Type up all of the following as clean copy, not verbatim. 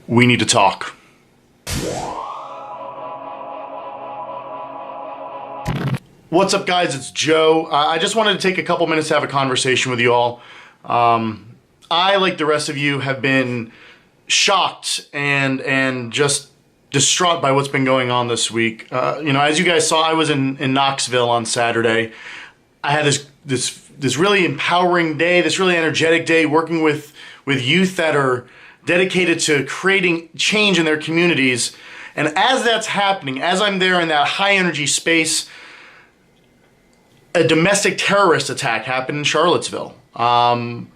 We need to talk. What's up, guys? It's Joe. I just wanted to take a couple minutes to have a conversation with you all. I, like the rest of you, have been shocked and just distraught by what's been going on this week. As you guys saw, I was in Knoxville on Saturday. I had this really empowering day, this really energetic day, working with youth that are dedicated to creating change in their communities. And as that's happening, as I'm there in that high energy space, a domestic terrorist attack happened in Charlottesville. White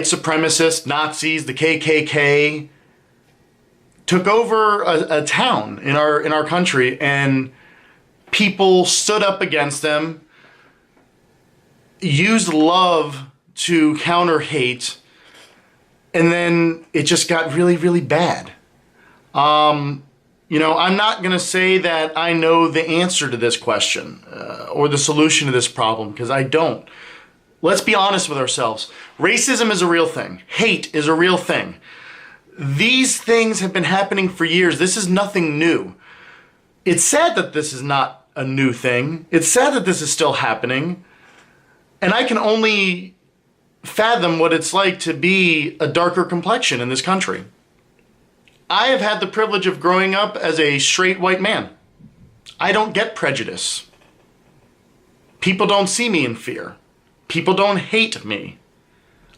supremacists, Nazis, the KKK took over a town in our country, and people stood up against them, used love to counter hate, and then it just got really, really bad. I'm not going to say that I know the answer to this question or the solution to this problem, because I don't. Let's be honest with ourselves. Racism is a real thing. Hate is a real thing. These things have been happening for years. This is nothing new. It's sad that this is not a new thing. It's sad that this is still happening. And I can only fathom what it's like to be a darker complexion in this country. I have had the privilege of growing up as a straight white man. I don't get prejudice. People don't see me in fear. People don't hate me.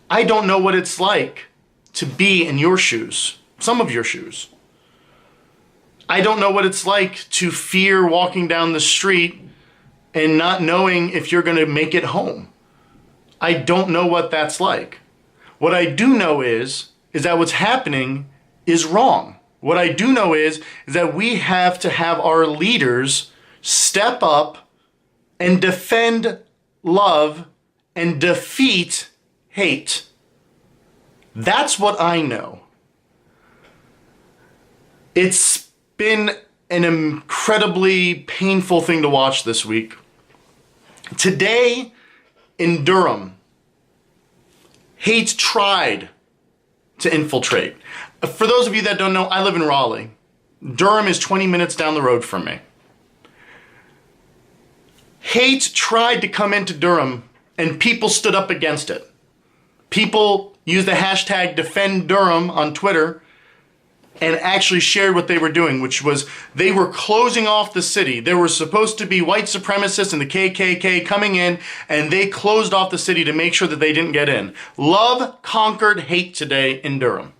I don't know what it's like to be in your shoes, some of your shoes. I don't know what it's like to fear walking down the street and not knowing if you're going to make it home. I don't know what that's like. What I do know is that what's happening is wrong. What I do know is that we have to have our leaders step up and defend love and defeat hate. That's what I know. It's been an incredibly painful thing to watch this week. Today in Durham, hate tried to infiltrate. For those of you that don't know, I live in Raleigh. Durham is 20 minutes down the road from me. Hate tried to come into Durham, and people stood up against it. People used the hashtag Defend Durham on Twitter and actually shared what they were doing, which was they were closing off the city. There were supposed to be white supremacists and the KKK coming in, and they closed off the city to make sure that they didn't get in. Love conquered hate today in Durham.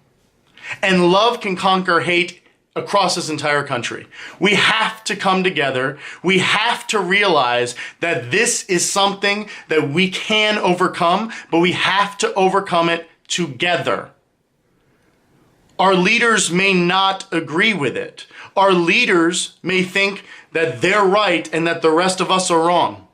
And love can conquer hate across this entire country. We have to come together. We have to realize that this is something that we can overcome, but we have to overcome it together. Our leaders may not agree with it. Our leaders may think that they're right and that the rest of us are wrong.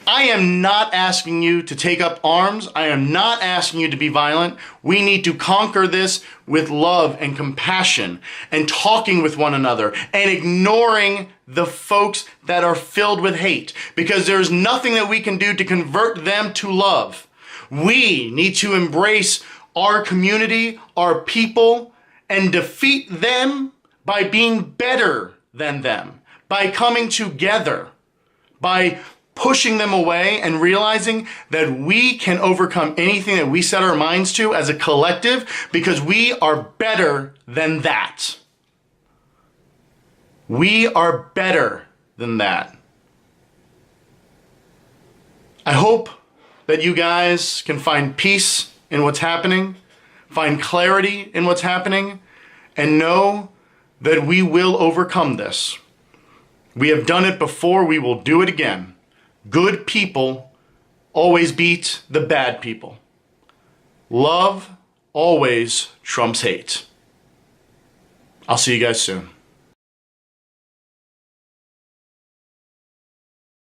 I am not asking you to take up arms. I am not asking you to be violent. We need to conquer this with love and compassion and talking with one another and ignoring the folks that are filled with hate, because there's nothing that we can do to convert them to love. We need to embrace our community, our people, and defeat them by being better than them, by coming together, by pushing them away and realizing that we can overcome anything that we set our minds to as a collective, because we are better than that. We are better than that. I hope that you guys can find peace in what's happening, find clarity in what's happening, and know that we will overcome this. We have done it before, we will do it again. Good people always beat the bad people. Love always trumps hate. I'll see you guys soon.